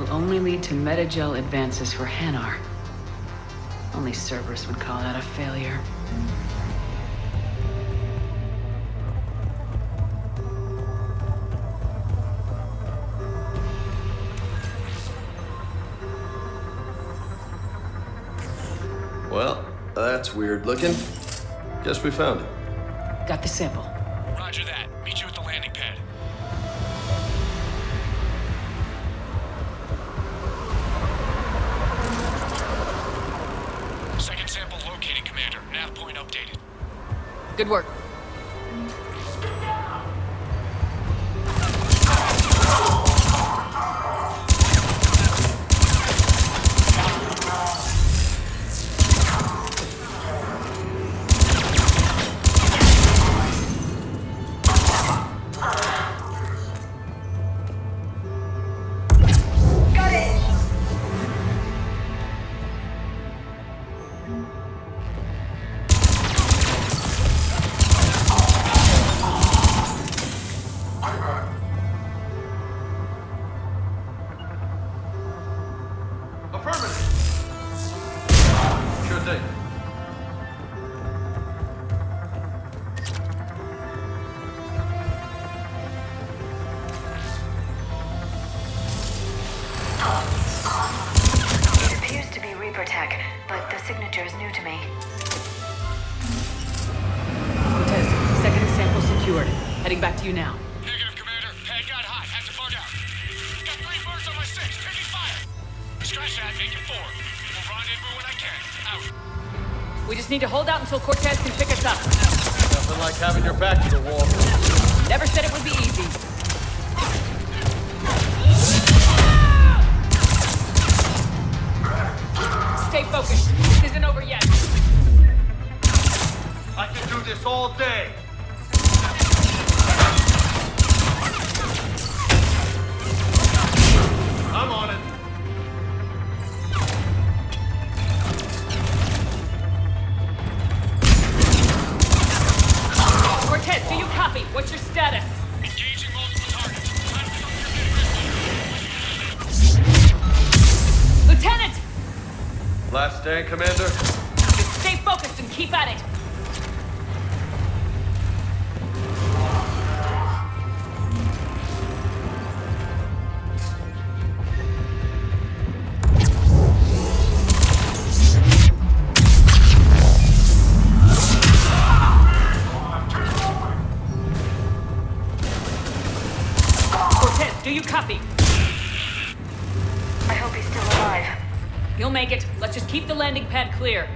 Speaker 3: will only lead to metagel advances for Hanar. Only Cerberus would call that a failure.
Speaker 8: Well, that's weird looking. Guess we found it.
Speaker 3: Got the sample.
Speaker 9: Roger that. Meet you at the landing pad. Second sample located, Commander. Nav point updated.
Speaker 3: Good work.
Speaker 14: It appears to be Reaper tech, but the signature is new to me.
Speaker 3: Cortez, second sample secured. Heading back to you now.
Speaker 9: Negative, Commander. Pad got hot. Have to bug out. Got 3 birds on my 6. Taking fire. Scratch that. Make it 4. We'll rendezvous when I can. Out.
Speaker 3: We just need to hold out until Cortez can pick us up.
Speaker 8: Nothing like having your back to the wall.
Speaker 3: Never said it would be easy. Stay focused. This isn't over yet.
Speaker 8: I can do this all day. I'm on it.
Speaker 3: Cortez, do you copy? What's your status?
Speaker 9: Engaging multiple targets. Time to
Speaker 3: Lieutenant!
Speaker 8: Last stand, Commander.
Speaker 3: Just stay focused and keep at it. Cortez, do you copy?
Speaker 14: I hope he's still alive.
Speaker 3: You'll make it. Let's just keep the landing pad clear.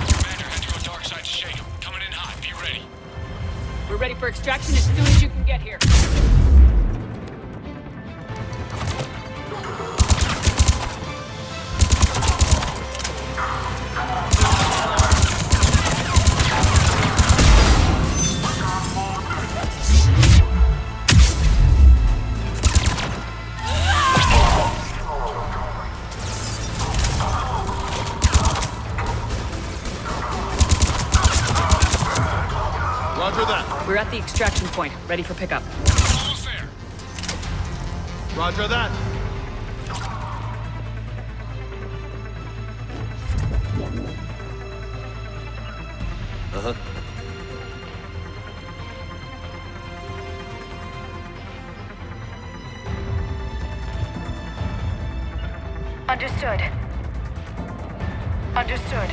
Speaker 9: Commander, had to go dark side to shake him. Coming in hot. Be ready.
Speaker 3: We're ready for extraction as soon as you can get here.
Speaker 8: Roger that.
Speaker 3: We're at the extraction point, ready for pickup.
Speaker 9: Almost there.
Speaker 8: Roger that. Uh-huh.
Speaker 14: Understood. Understood.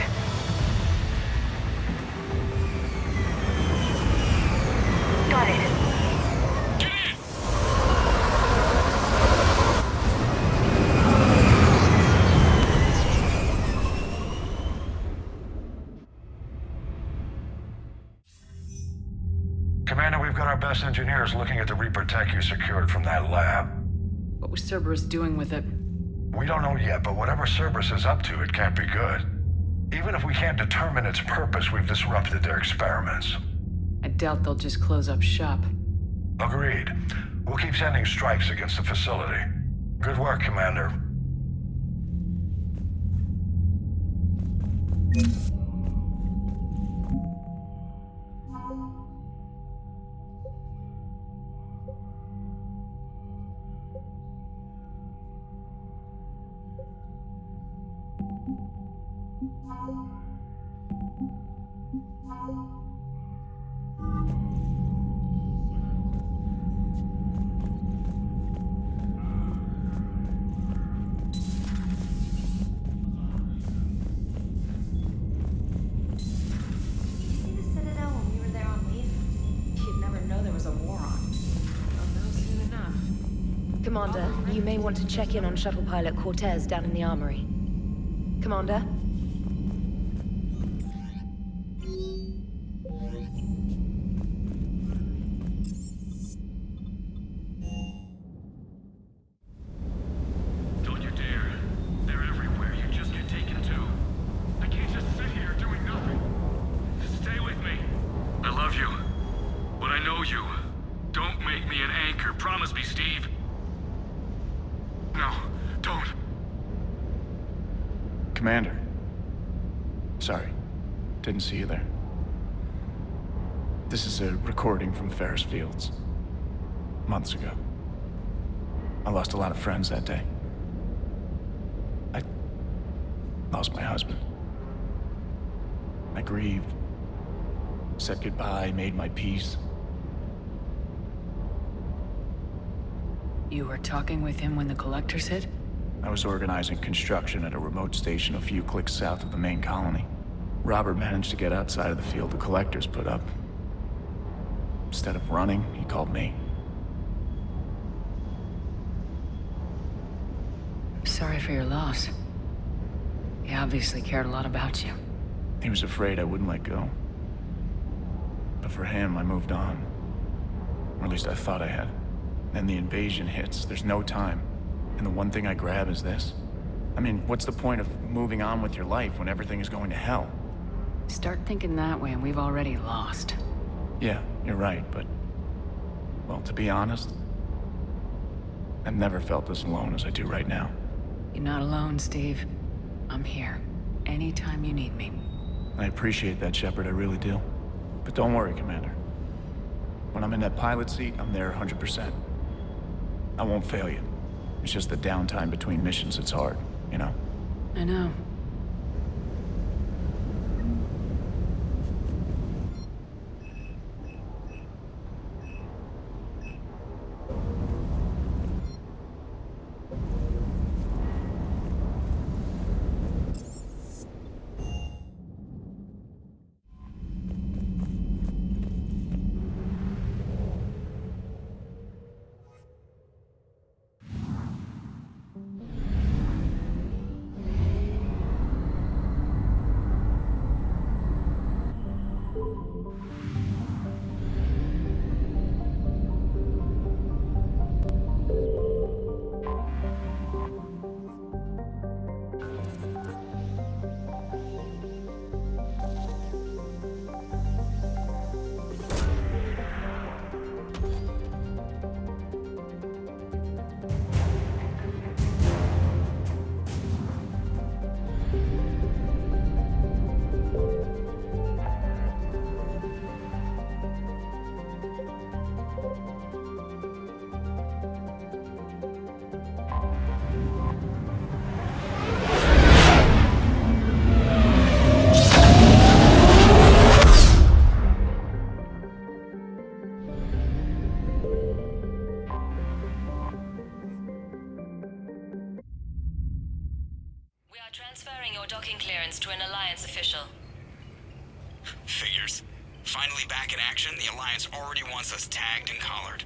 Speaker 14: Got it.
Speaker 9: Get in.
Speaker 13: Commander, we've got our best engineers looking at the Reaper tech you secured from that lab.
Speaker 3: What was Cerberus doing with it?
Speaker 13: We don't know yet, but whatever Cerberus is up to, it can't be good. Even if we can't determine its purpose, we've disrupted their experiments.
Speaker 3: I doubt they'll just close up shop.
Speaker 13: Agreed. We'll keep sending strikes against the facility. Good work, Commander.
Speaker 7: Commander, you may want to check in on Shuttle Pilot Cortez down in the armory. Commander?
Speaker 9: Don't you dare. They're everywhere. You just get taken too. I can't just sit here doing nothing. Stay with me. I love you. But I know you. Don't make me an anchor. Promise me, Steve. No, don't.
Speaker 16: Commander. Sorry. Didn't see you there. This is a recording from Ferris Fields. Months ago. I lost a lot of friends that day. I lost my husband. I grieved. Said goodbye, made my peace.
Speaker 3: You were talking with him when the collectors hit?
Speaker 16: I was organizing construction at a remote station a few clicks south of the main colony. Robert managed to get outside of the field the collectors put up. Instead of running, he called me.
Speaker 3: Sorry for your loss. He obviously cared a lot about you.
Speaker 16: He was afraid I wouldn't let go. But for him, I moved on. Or at least I thought I had. Then the invasion hits, there's no time. And the one thing I grab is this. I mean, what's the point of moving on with your life when everything is going to hell?
Speaker 3: Start thinking that way and we've already lost.
Speaker 16: Yeah, you're right, but... well, to be honest, I've never felt as alone as I do right now.
Speaker 3: You're not alone, Steve. I'm here. Anytime you need me.
Speaker 16: I appreciate that, Shepard, I really do. But don't worry, Commander. When I'm in that pilot seat, I'm there 100%. I won't fail you. It's just the downtime between missions that's hard, you know?
Speaker 3: I know.
Speaker 17: Transferring your docking clearance to an Alliance official.
Speaker 18: Figures. Finally back in action, the Alliance already wants us tagged and collared.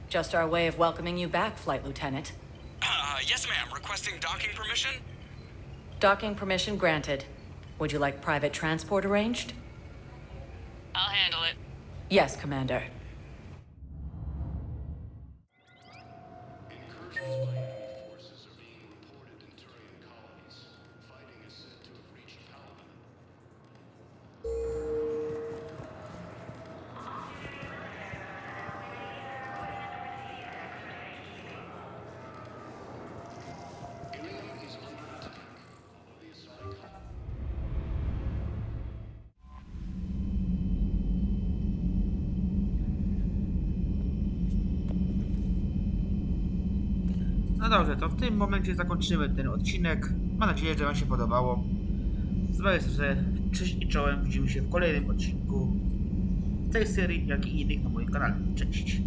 Speaker 19: Just our way of welcoming you back, Flight Lieutenant.
Speaker 18: Yes ma'am. Requesting docking permission?
Speaker 19: Docking permission granted. Would you like private transport arranged?
Speaker 17: I'll handle it.
Speaker 19: Yes, Commander.
Speaker 1: No dobrze, to w tym momencie zakończymy ten odcinek. Mam nadzieję, że wam się podobało. Z mojej strony cześć i czołem. Widzimy się w kolejnym odcinku z tej serii, jak i innych na moim kanale. Cześć!